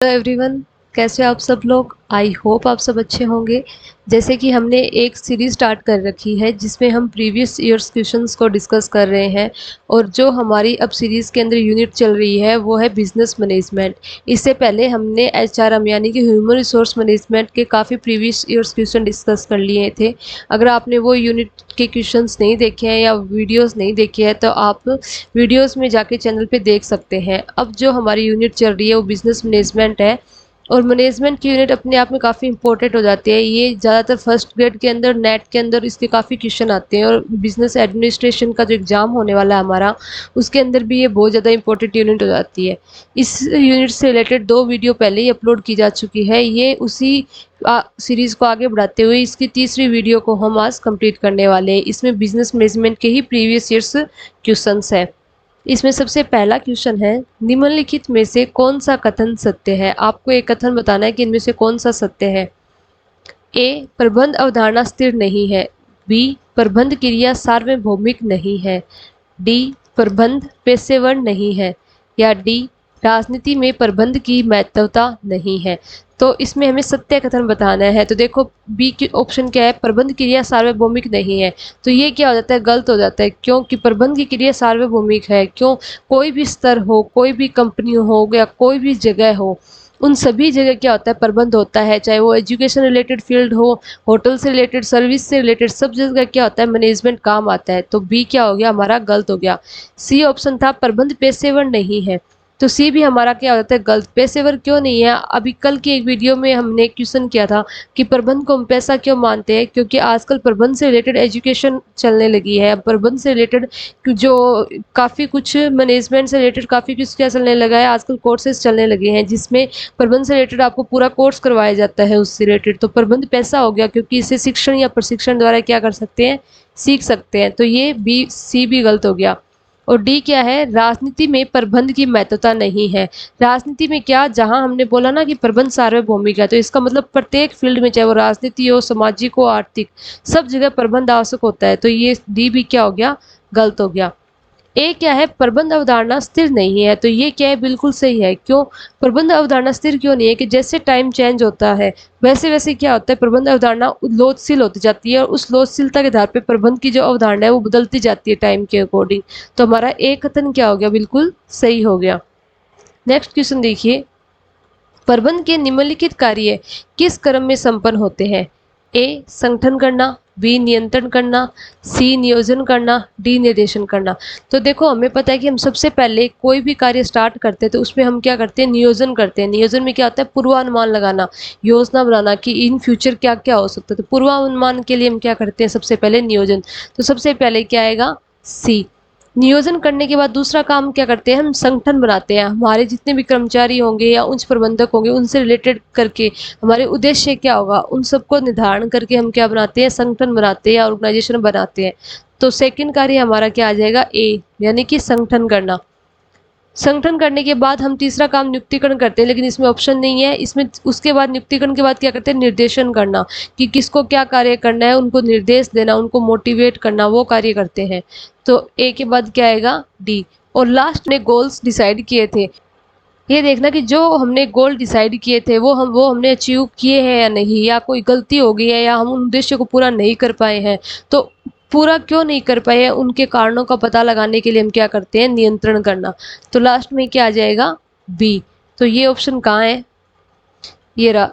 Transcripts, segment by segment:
Hello everyone, कैसे हो आप सब लोग। आई होप आप सब अच्छे होंगे। जैसे कि हमने एक सीरीज स्टार्ट कर रखी है जिसमें हम प्रीवियस ईयर्स क्वेश्चंस को डिस्कस कर रहे हैं। और जो हमारी अब सीरीज़ के अंदर यूनिट चल रही है वो है बिजनेस मैनेजमेंट। इससे पहले हमने एचआरएम यानी कि ह्यूमन रिसोर्स मैनेजमेंट के काफ़ी प्रीवियस ईयर्स क्वेश्चन डिस्कस कर लिए थे। अगर आपने वो यूनिट के क्वेश्चंस नहीं देखे हैं या वीडियोस नहीं देखे हैं तो आप वीडियोस में जाके चैनल पे देख सकते हैं। अब जो हमारी यूनिट चल रही है वो बिजनेस मैनेजमेंट है। और मैनेजमेंट की यूनिट अपने आप में काफ़ी इंपॉर्टेंट हो जाती है। ये ज़्यादातर फर्स्ट ग्रेड के अंदर नेट के अंदर इसके काफ़ी क्वेश्चन आते हैं। और बिजनेस एडमिनिस्ट्रेशन का जो एग्ज़ाम होने वाला है हमारा, उसके अंदर भी ये बहुत ज़्यादा इंपॉर्टेंट यूनिट हो जाती है। इस यूनिट से रिलेटेड 2 वीडियो पहले ही अपलोड की जा चुकी है। ये उसी सीरीज़ को आगे बढ़ाते हुए इसकी तीसरी वीडियो को हम आज कंप्लीट करने वाले हैं। इसमें बिजनेस मैनेजमेंट के ही प्रीवियस ईयर्स क्वेश्चंस है। इसमें सबसे पहला क्वेश्चन है, निम्नलिखित में से कौन सा कथन सत्य है। आपको एक कथन बताना है कि इनमें से कौन सा सत्य है। ए, प्रबंध अवधारणा स्थिर नहीं है। बी, प्रबंध क्रिया सार्वभौमिक नहीं है। डी, प्रबंध पेशेवर नहीं है। या डी, राजनीति में प्रबंध की महत्वता नहीं है। तो इसमें हमें सत्य कथन बताना है। तो देखो बी की ऑप्शन क्या है, प्रबंध क्रिया सार्वभौमिक नहीं है। तो ये क्या हो जाता है, गलत हो जाता है। क्योंकि प्रबंध की क्रिया सार्वभौमिक है। क्यों, कोई भी स्तर हो, कोई भी कंपनी हो या कोई भी जगह हो, उन सभी जगह क्या होता है, प्रबंध होता है। चाहे वो एजुकेशन रिलेटेड फील्ड हो, होटल से रिलेटेड, सर्विस से रिलेटेड, सब जगह क्या होता है, मैनेजमेंट काम आता है। तो बी क्या हो गया हमारा, गलत हो गया। सी ऑप्शन था, प्रबंध पेशेवर नहीं है। तो सी भी हमारा क्या होता है, गलत। पेशेवर क्यों नहीं है, अभी कल की एक वीडियो में हमने क्वेश्चन किया था कि प्रबंध को हम पैसा क्यों मानते हैं। क्योंकि आजकल प्रबंध से रिलेटेड एजुकेशन चलने लगी है। प्रबंध से रिलेटेड जो काफ़ी कुछ मैनेजमेंट से रिलेटेड काफ़ी कुछ क्या चलने लगा है, आजकल कोर्सेज चलने लगे हैं जिसमें प्रबंध से रिलेटेड आपको पूरा कोर्स करवाया जाता है उससे रिलेटेड। तो प्रबंध पैसा हो गया, क्योंकि इसे शिक्षण या प्रशिक्षण द्वारा क्या कर सकते हैं, सीख सकते हैं। तो ये बी सी भी गलत हो गया। और डी क्या है, राजनीति में प्रबंध की महत्वता नहीं है। राजनीति में क्या, जहां हमने बोला ना कि प्रबंध सार्वभौमिक है, तो इसका मतलब प्रत्येक फील्ड में, चाहे वो राजनीति हो, सामाजिक हो, आर्थिक, सब जगह प्रबंध आवश्यक होता है। तो ये डी भी क्या हो गया, गलत हो गया। ए क्या है, प्रबंध अवधारणा स्थिर नहीं है। तो ये क्या है, बिल्कुल सही है। क्यों, प्रबंध अवधारणा स्थिर क्यों नहीं है, कि जैसे टाइम चेंज होता है वैसे वैसे क्या होता है, प्रबंध अवधारणा लोचशील होती जाती है। और उस लोचशीलता के आधार पे प्रबंध की जो अवधारणा है वो बदलती जाती है टाइम के अकॉर्डिंग। तो हमारा ए कथन क्या हो गया, बिल्कुल सही हो गया। नेक्स्ट क्वेश्चन देखिए, प्रबंध के निम्नलिखित कार्य किस क्रम में संपन्न होते हैं। ए, संगठन करना। बी, नियंत्रण करना। सी, नियोजन करना। डी, निर्देशन करना। तो देखो हमें पता है कि हम सबसे पहले कोई भी कार्य स्टार्ट करते हैं तो उसमें हम क्या करते हैं, नियोजन करते हैं। नियोजन में क्या होता है, पूर्वानुमान लगाना, योजना बनाना कि इन फ्यूचर क्या क्या हो सकता है। तो पूर्वानुमान के लिए हम क्या करते हैं, सबसे पहले नियोजन। तो सबसे पहले क्या आएगा, सी। नियोजन करने के बाद दूसरा काम क्या करते हैं, हम संगठन बनाते हैं। हमारे जितने भी कर्मचारी होंगे या उच्च प्रबंधक होंगे उनसे रिलेटेड करके हमारे उद्देश्य क्या होगा, उन सबको निर्धारण करके हम क्या बनाते हैं, संगठन बनाते हैं या ऑर्गेनाइजेशन बनाते हैं। तो सेकंड कार्य हमारा क्या आ जाएगा, ए, यानी कि संगठन करना। संगठन करने के बाद हम तीसरा काम नियुक्तिकरण करते हैं, लेकिन इसमें ऑप्शन नहीं है। इसमें उसके बाद नियुक्तिकरण के बाद क्या करते हैं, निर्देशन करना, कि किसको क्या कार्य करना है, उनको निर्देश देना, उनको मोटिवेट करना, वो कार्य करते हैं। तो ए के बाद क्या आएगा, डी। और लास्ट में गोल्स डिसाइड किए थे। ये देखना कि जो हमने गोल डिसाइड किए थे वो हमने अचीव किए हैं या नहीं, या कोई गलती हो गई है, या हम उन उद्देश्य को पूरा नहीं कर पाए हैं। तो पूरा क्यों नहीं कर पाए हैं, उनके कारणों का पता लगाने के लिए हम क्या करते हैं, नियंत्रण करना। तो लास्ट में क्या आ जाएगा, बी। तो ये ऑप्शन कहाँ है, ये रहा,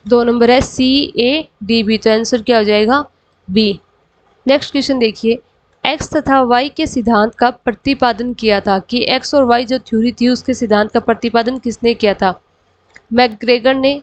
2 नंबर है, सी, ए, डी, बी। तो आंसर क्या हो जाएगा, बी। नेक्स्ट क्वेश्चन देखिए, एक्स तथा वाई के सिद्धांत का प्रतिपादन किया था। कि एक्स और वाई जो थ्योरी थी उसके सिद्धांत का प्रतिपादन किसने किया था, मैकग्रेगर ने,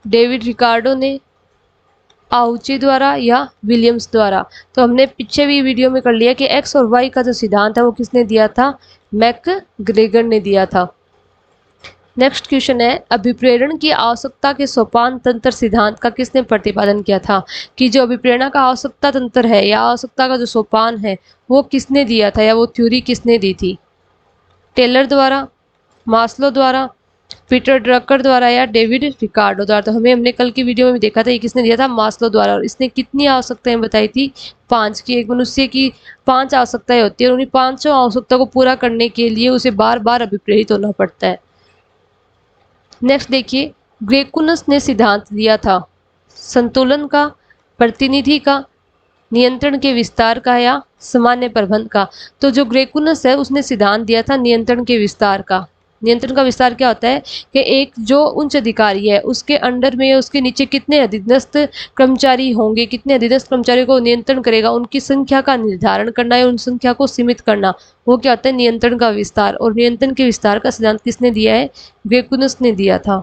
डेविड रिकार्डो ने, आउची द्वारा, या विलियम्स द्वारा। तो हमने पीछे भी वीडियो में कर लिया कि एक्स और वाई का जो सिद्धांत है वो किसने दिया था, मैकग्रेगर ने दिया था। नेक्स्ट क्वेश्चन है, अभिप्रेरण की आवश्यकता के सोपान तंत्र सिद्धांत का किसने प्रतिपादन किया था। कि जो अभिप्रेरणा का आवश्यकता तंत्र है या आवश्यकता का जो सोपान है वो किसने दिया था, या वो थ्योरी किसने दी थी, टेलर द्वारा, मास्लो द्वारा, पीटर ड्रकर द्वारा, या डेविड रिकार्डो द्वारा। तो हमने कल की वीडियो में देखा था ये किसने दिया था, मास्लो द्वारा। और इसने कितनी आवश्यकताएं बताई थी, 5 की। एक मनुष्य की 5 आवश्यकताएं होती है और उन्हीं 5 आवश्यकता को पूरा करने के लिए उसे बार बार अभिप्रेरित होना पड़ता है। नेक्स्ट देखिए, ग्रेकुनस ने सिद्धांत दिया था संतुलन का, प्रतिनिधि का, नियंत्रण के विस्तार का या सामान्य प्रबंध का। तो जो ग्रेकुनस है उसने सिद्धांत दिया था नियंत्रण के विस्तार का। नियंत्रण का विस्तार क्या होता है कि एक जो उच्च अधिकारी है उसके अंडर में या उसके नीचे कितने अधीनस्थ कर्मचारी होंगे, कितने अधीनस्थ कर्मचारियों को नियंत्रण करेगा, उनकी संख्या का निर्धारण करना या उन संख्या को सीमित करना, वो क्या होता है नियंत्रण का विस्तार। और नियंत्रण के विस्तार का सिद्धांत किसने दिया है, ग्रेकुनस ने दिया था।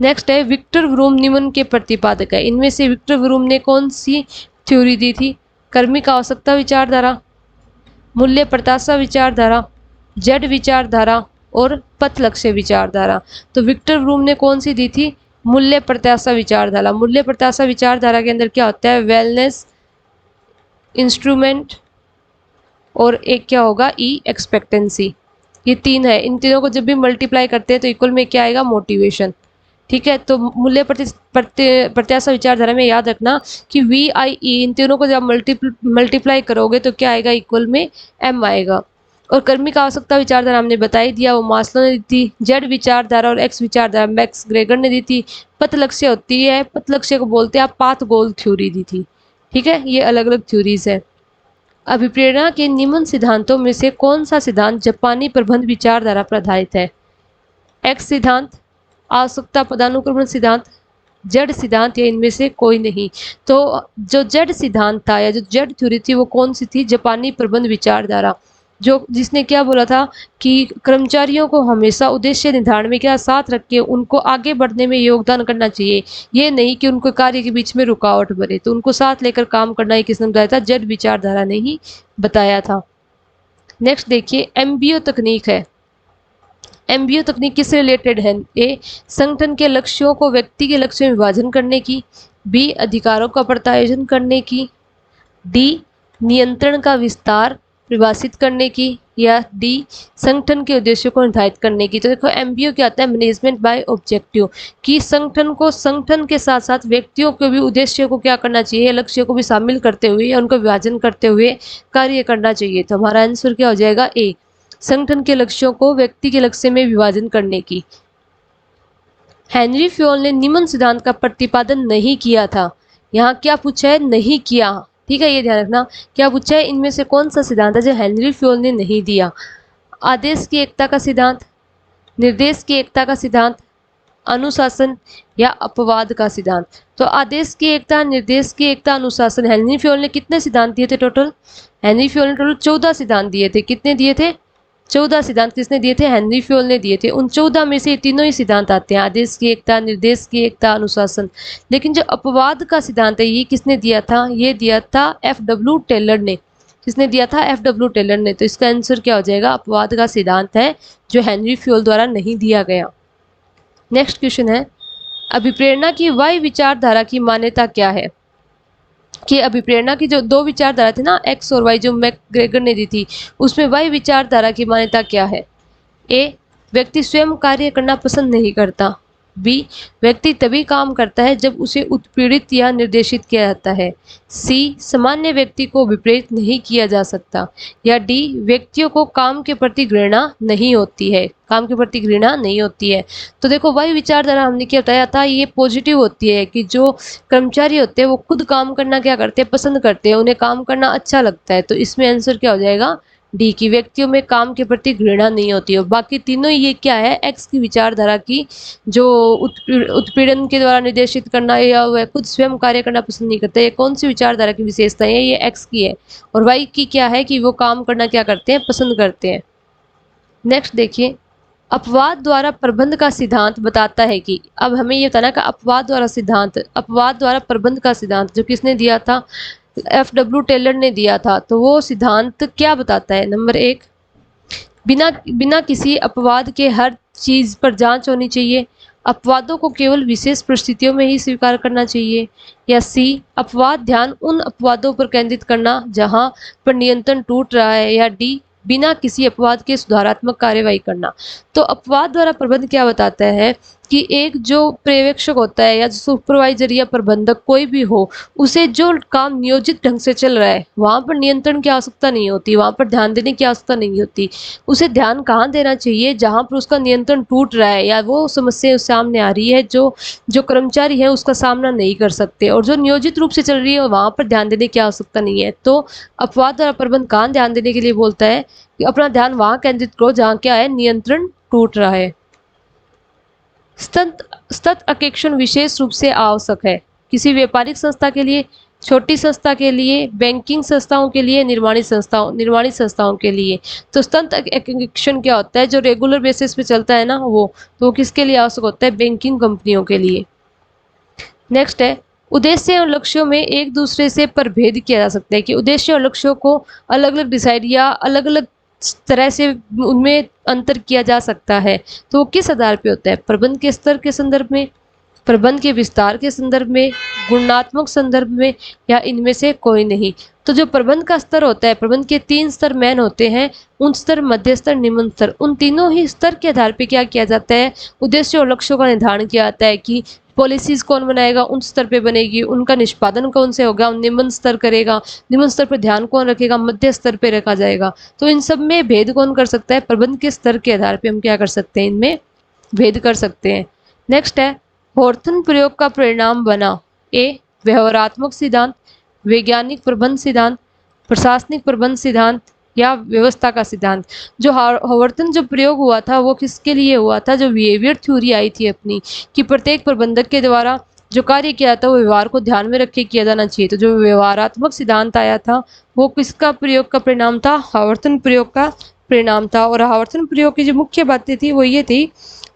नेक्स्ट है विक्टर व्रूम निम्न के प्रतिपादक है। इनमें से विक्टर व्रूम ने कौन सी थ्योरी दी थी, कर्मिक आवश्यकता विचारधारा, मूल्य प्रत्याशा विचारधारा, जेड विचारधारा और पथ लक्ष्य विचारधारा। तो विक्टर व्रूम ने कौन सी दी थी, मूल्य प्रत्याशा विचारधारा। मूल्य प्रत्याशा विचारधारा के अंदर क्या होता है, वेलनेस, इंस्ट्रूमेंट और एक क्या होगा ई एक्सपेक्टेंसी। ये तीन है, इन तीनों को जब भी मल्टीप्लाई करते हैं तो इक्वल में क्या आएगा, मोटिवेशन। ठीक है, तो मूल्य प्रत्याशा विचारधारा में याद रखना कि वी आई ई इन तीनों को जब मल्टीप्लाई करोगे तो क्या आएगा, इक्वल में एम आएगा। और कर्मिक आवश्यकता विचारधारा हमने बता ही दिया, वो मास्लो ने दी थी। जेड विचारधारा और एक्स विचारधारा मैक्स ग्रेगर ने दी थी। पथ लक्ष्य होती है, पथ लक्ष्य को बोलते हैं आप पाथ गोल थ्योरी दी थी। ठीक है, ये अलग अलग थ्योरीज है। अभिप्रेरणा के निम्न सिद्धांतों में से कौन सा सिद्धांत जापानी प्रबंध विचारधारा पर आधारित है, एक्स सिद्धांत, आवश्यकता पदानुक्रमण सिद्धांत, जेड सिद्धांत या इनमें से कोई नहीं। तो जो जेड सिद्धांत था या जो जेड थ्योरी थी वो कौन सी थी, जापानी प्रबंध विचारधारा, जो जिसने क्या बोला था कि कर्मचारियों को हमेशा उद्देश्य निर्धारण में क्या साथ रख के उनको आगे बढ़ने में योगदान करना चाहिए, ये नहीं कि उनको कार्य के बीच में रुकावट बने। तो उनको साथ लेकर काम करना ही किसने बताया था, जेड विचारधारा ने ही बताया था। नेक्स्ट देखिए, एमबीओ तकनीक है। एमबीओ तकनीक किससे रिलेटेड है, ए संगठन के लक्ष्यों को व्यक्ति के लक्ष्य में विभाजन करने की, बी अधिकारों का प्रत्यायोजन करने की, डी नियंत्रण का विस्तार परिभाषित करने की, या डी संगठन के उद्देश्यों को निर्धारित करने की। तो देखो एमबीओ क्या आता है, मैनेजमेंट बाय ऑब्जेक्टिव, कि संगठन को संगठन के साथ साथ व्यक्तियों के भी उद्देश्य को क्या करना चाहिए, लक्ष्य को भी शामिल करते हुए या उनको विभाजन करते हुए कार्य करना चाहिए। तो हमारा आंसर क्या हो जाएगा, ए संगठन के लक्ष्यों को व्यक्ति के लक्ष्य में विभाजन करने की। हेनरी फ्योल ने निम्न सिद्धांत का प्रतिपादन नहीं किया था। यहाँ क्या पूछा है, नहीं किया। ठीक है, ये ध्यान रखना, क्या पूछा है, इनमें से कौन सा सिद्धांत है जो हेनरी फ्योल ने नहीं दिया। आदेश की एकता का सिद्धांत, निर्देश की एकता का सिद्धांत, अनुशासन या अपवाद का सिद्धांत। तो आदेश की एकता, निर्देश की एकता, अनुशासन, हेनरी फ्योल ने कितने सिद्धांत दिए थे टोटल, हेनरी फ्योल ने टोटल 14 सिद्धांत दिए थे। कितने दिए थे, 14 सिद्धांत किसने दिए थे, हेनरी फ्योल ने दिए थे। उन 14 में से तीनों ही सिद्धांत आते हैं, आदेश की एकता, निर्देश की एकता, अनुशासन। लेकिन जो अपवाद का सिद्धांत है ये किसने दिया था, ये दिया था एफ.डब्ल्यू. टेलर ने। किसने दिया था, एफ.डब्ल्यू. टेलर ने। तो इसका आंसर क्या हो जाएगा, अपवाद का सिद्धांत है जो हेनरी फ्योल द्वारा नहीं दिया गया। नेक्स्ट क्वेश्चन है, अभिप्रेरणा की वाई विचारधारा की मान्यता क्या है। कि अभिप्रेरणा की जो दो विचारधारा थी ना, एक्स और वाई, जो मैकग्रेगर ने दी थी, उसमें वाई विचारधारा की मान्यता क्या है। ए व्यक्ति स्वयं कार्य करना पसंद नहीं करता, बी व्यक्ति तभी काम करता है जब उसे उत्पीड़ित या निर्देशित किया जाता है, सी सामान्य व्यक्ति को विपरीत नहीं किया जा सकता, या डी व्यक्तियों को काम के प्रति घृणा नहीं होती है, काम के प्रति घृणा नहीं होती है। तो देखो वही विचारधारा हमने क्या बताया था, ये पॉजिटिव होती है कि जो कर्मचारी होते हैं वो खुद काम करना क्या करते हैं, पसंद करते हैं, उन्हें काम करना अच्छा लगता है। तो इसमें आंसर क्या हो जाएगा, डी की व्यक्तियों में काम के प्रति घृणा नहीं होती है। बाकी तीनों ये क्या है, एक्स की विचारधारा की, जो उत्पीड़न के द्वारा निर्देशित करना या वह खुद स्वयं कार्य करना पसंद नहीं करते, ये कौन सी विचारधारा की विशेषता है, ये एक्स की है। और वाई की क्या है कि वो काम करना क्या करते हैं, पसंद करते हैं। नेक्स्ट देखिए, अपवाद द्वारा प्रबंध का सिद्धांत बताता है कि, अब हमें ये बताना कि अपवाद द्वारा सिद्धांत, अपवाद द्वारा प्रबंध का सिद्धांत जो किसने दिया था, एफ.डब्ल्यू. टेलर ने दिया था। तो वो सिद्धांत क्या बताता है, नंबर एक, बिना बिना किसी अपवाद के हर चीज़ पर जांच होनी चाहिए, अपवादों को केवल विशेष परिस्थितियों में ही स्वीकार करना चाहिए, या सी अपवाद ध्यान उन अपवादों पर केंद्रित करना जहां पर नियंत्रण टूट रहा है, या डी बिना किसी अपवाद के सुधारात्मक कार्यवाही करना। तो अपवाद द्वारा प्रबंध क्या बताता है कि एक जो पर्यवेक्षक होता है या जो सुपरवाइजर या प्रबंधक कोई भी हो, उसे जो काम नियोजित ढंग से चल रहा है वहाँ पर नियंत्रण की आवश्यकता नहीं होती, वहाँ पर ध्यान देने की आवश्यकता नहीं होती। उसे ध्यान कहाँ देना चाहिए, जहाँ पर उसका नियंत्रण टूट रहा है या वो समस्या उस सामने आ रही है जो जो कर्मचारी है उसका सामना नहीं कर सकते, और जो नियोजित रूप से चल रही है वहाँ पर ध्यान देने की आवश्यकता नहीं है। तो अपवाद और प्रबंध कहाँ ध्यान देने के लिए बोलता है कि अपना ध्यान वहाँ केंद्रित करो जहाँ क्या है, नियंत्रण टूट रहा है। सतत अकेक्षण विशेष रूप से आवश्यक है किसी व्यापारिक संस्था के लिए, छोटी संस्था के लिए, बैंकिंग संस्थाओं के लिए, निर्माणी संस्थाओं के लिए। तो सतत अकेक्षण क्या होता है, जो रेगुलर बेसिस पे चलता है ना वो, तो वो किसके लिए आवश्यक होता है, बैंकिंग कंपनियों के लिए। नेक्स्ट है, उद्देश्य और लक्ष्यों में एक दूसरे से प्रभेद किया जा सकता है कि उद्देश्य और लक्ष्यों को अलग अलग डिसाइड या अलग अलग तरह से उनमें अंतर किया जा सकता है। तो वो किस आधार पे होता है, प्रबंध के स्तर के संदर्भ में, प्रबंध के विस्तार के संदर्भ में, गुणात्मक संदर्भ में, या इनमें से कोई नहीं। तो जो प्रबंध का स्तर होता है, प्रबंध के 3 स्तर मेन होते हैं, उच्च स्तर, मध्य स्तर, निम्न स्तर। उन तीनों ही स्तर के आधार पे क्या किया जाता है, उद्देश्य और लक्ष्यों का निर्धारण किया जाता है कि पॉलिसीज कौन बनाएगा, उन स्तर पे बनेगी, उनका निष्पादन कौन से होगा, निम्न स्तर करेगा, निम्न स्तर पर ध्यान कौन रखेगा, मध्य स्तर पे रखा जाएगा। तो इन सब में भेद कौन कर सकता है, प्रबंध के स्तर के आधार पे हम क्या कर सकते हैं, इनमें भेद कर सकते हैं। नेक्स्ट है, होर्थन प्रयोग का परिणाम बना, ए व्यवहारात्मक सिद्धांत, वैज्ञानिक प्रबंध सिद्धांत, प्रशासनिक प्रबंध सिद्धांत, या व्यवस्था का सिद्धांत। जो हॉवर्टन जो प्रयोग हुआ था वो किसके लिए हुआ था, जो बिहेवियर थ्योरी आई थी अपनी, कि प्रत्येक प्रबंधक के द्वारा जो कार्य किया था वो व्यवहार को ध्यान में रख के किया जाना चाहिए। तो जो व्यवहारात्मक सिद्धांत आया था वो किसका प्रयोग का परिणाम था, हॉवर्टन प्रयोग का परिणाम था। और हॉवर्टन प्रयोग की जो मुख्य बातें थी वो ये थी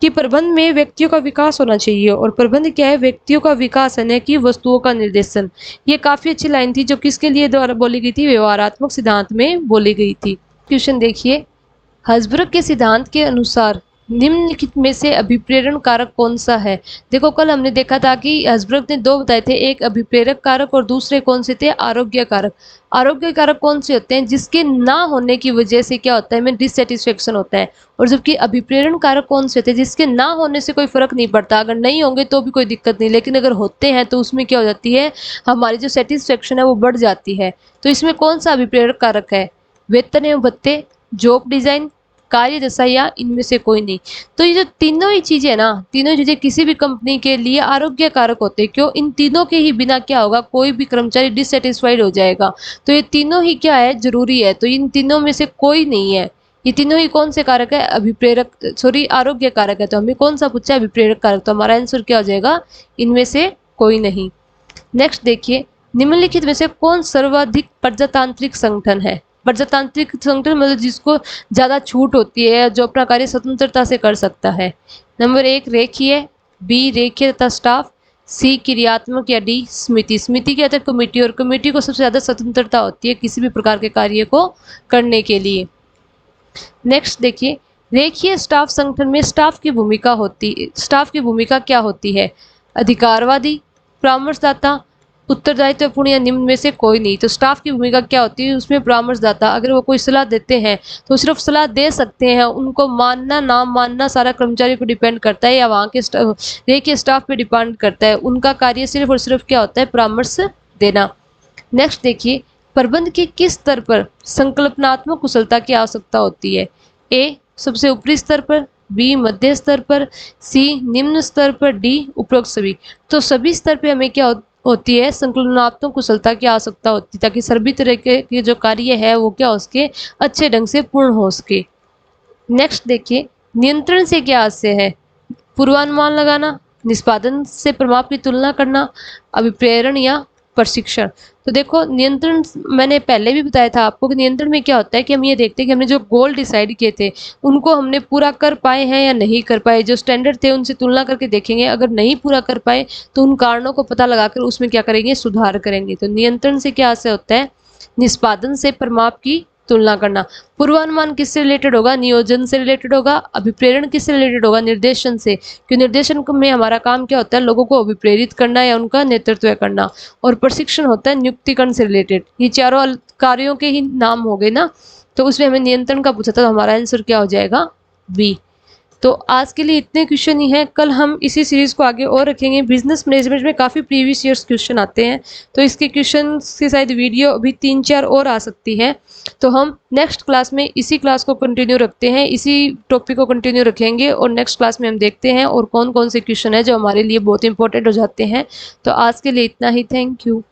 कि प्रबंध में व्यक्तियों का विकास होना चाहिए, और प्रबंध क्या है, व्यक्तियों का विकास है, न कि वस्तुओं का निर्देशन। ये काफी अच्छी लाइन थी जो किसके लिए द्वारा बोली गई थी, व्यवहारात्मक सिद्धांत में बोली गई थी। क्वेश्चन देखिए, हर्ज़बर्ग के सिद्धांत के अनुसार निम्नलिखित में से अभिप्रेरण कारक कौन सा है। देखो कल हमने देखा था कि हर्ज़बर्ग ने 2 बताए थे, एक अभिप्रेरक कारक और दूसरे कौन से थे, आरोग्य कारक। आरोग्य कारक कौन से होते हैं, जिसके ना होने की वजह से क्या होता है, हमें डिससेटिस्फेक्शन होता है। और जबकि अभिप्रेरण कारक कौन से होते हैं, जिसके ना होने से कोई फर्क नहीं पड़ता, अगर नहीं होंगे तो भी कोई दिक्कत नहीं, लेकिन अगर होते हैं तो उसमें क्या हो जाती है, हमारी जो सेटिस्फेक्शन है वो बढ़ जाती है। तो इसमें कौन सा अभिप्रेरक कारक है, वेतन एवं भत्ते, जॉब डिजाइन, कार्य दशा, या इनमें से कोई नहीं। तो ये जो तीनों ही चीजें ना, तीनों चीजें किसी भी कंपनी के लिए आरोग्य कारक होते हैं। क्यों, इन तीनों के ही बिना क्या होगा, कोई भी कर्मचारी डिससेटिस्फाइड हो जाएगा। तो ये तीनों ही क्या है, जरूरी है। तो इन तीनों में से कोई नहीं है। ये तीनों ही कौन से कारक है, अभिप्रेरक सॉरी आरोग्य कारक है। तो हमें कौन सा पूछा है, अभिप्रेरक कारक। तो हमारा आंसर क्या हो जाएगा, इनमें से कोई नहीं। नेक्स्ट देखिए, निम्नलिखित में से कौन सर्वाधिक प्रजातांत्रिक संगठन है। प्रजातांत्रिक संगठन मतलब जिसको ज्यादा छूट होती है, जो अपना कार्य स्वतंत्रता से कर सकता है। नंबर 1 रेखीय, बी रेखीय तथा स्टाफ, सी क्रियात्मक, या डी समिति। समिति क्या होता है, कमेटी, और कमेटी को सबसे ज्यादा स्वतंत्रता होती है किसी भी प्रकार के कार्य को करने के लिए। नेक्स्ट देखिए, रेखीय स्टाफ संगठन में स्टाफ की भूमिका क्या होती है, अधिकारवादी, परामर्शदाता, उत्तरदायित्वपूर्ण, या निम्न में से कोई नहीं। तो स्टाफ की भूमिका क्या होती है, उसमें परामर्शदाता, अगर वो कोई सलाह देते हैं तो सिर्फ सलाह दे सकते हैं, उनको मानना ना मानना सारा कर्मचारी पर डिपेंड करता है, या वहाँ के रेखीय स्टाफ पे डिपेंड करता है। उनका कार्य सिर्फ और सिर्फ क्या होता है, परामर्श देना। नेक्स्ट देखिए, प्रबंध के किस स्तर पर संकल्पनात्मक कुशलता की आवश्यकता होती है, ए सबसे ऊपरी स्तर पर, बी मध्य स्तर पर, सी निम्न स्तर पर, डी उपरोक्त सभी। तो सभी स्तर पे हमें क्या होती है, संकल्पनात्मक कुशलता की आवश्यकता होती है, ताकि सभी तरह के जो कार्य है वो क्या हो सके, अच्छे ढंग से पूर्ण हो सके। नेक्स्ट देखिए, नियंत्रण से क्या आशय है, पूर्वानुमान लगाना, निष्पादन से प्रभाव की तुलना करना, अभिप्रेरण, या प्रशिक्षण। तो देखो नियंत्रण मैंने पहले भी बताया था आपको कि नियंत्रण में क्या होता है कि हम ये देखते हैं कि हमने जो गोल डिसाइड किए थे उनको हमने पूरा कर पाए हैं या नहीं कर पाए। जो स्टैंडर्ड थे उनसे तुलना करके देखेंगे, अगर नहीं पूरा कर पाए तो उन कारणों को पता लगाकर उसमें क्या करेंगे, सुधार करेंगे। तो नियंत्रण से क्या आशय होता है, निष्पादन से प्रमाप की तुलना करना। पूर्वानुमान किससे रिलेटेड होगा, नियोजन से रिलेटेड होगा। अभिप्रेरण किससे रिलेटेड होगा, निर्देशन से, क्योंकि निर्देशन में हमारा काम क्या होता है, लोगों को अभिप्रेरित करना या उनका नेतृत्व करना। और प्रशिक्षण होता है नियुक्तिकरण से रिलेटेड। ये चारों कार्यों के ही नाम हो गए ना, तो उसमें हमें नियंत्रण का पूछा था, तो हमारा आंसर क्या हो जाएगा, बी। तो आज के लिए इतने क्वेश्चन ही हैं, कल हम इसी सीरीज़ को आगे और रखेंगे। बिजनेस मैनेजमेंट में काफ़ी प्रीवियस ईयर्स क्वेश्चन आते हैं, तो इसके क्वेश्चन की शायद वीडियो अभी 3-4 और आ सकती है। तो हम नेक्स्ट क्लास में इसी क्लास को कंटिन्यू रखते हैं, इसी टॉपिक को कंटिन्यू रखेंगे और नेक्स्ट क्लास में हम देखते हैं और कौन कौन से क्वेश्चन है जो हमारे लिए बहुत इंपॉर्टेंट हो जाते हैं। तो आज के लिए इतना ही, थैंक यू।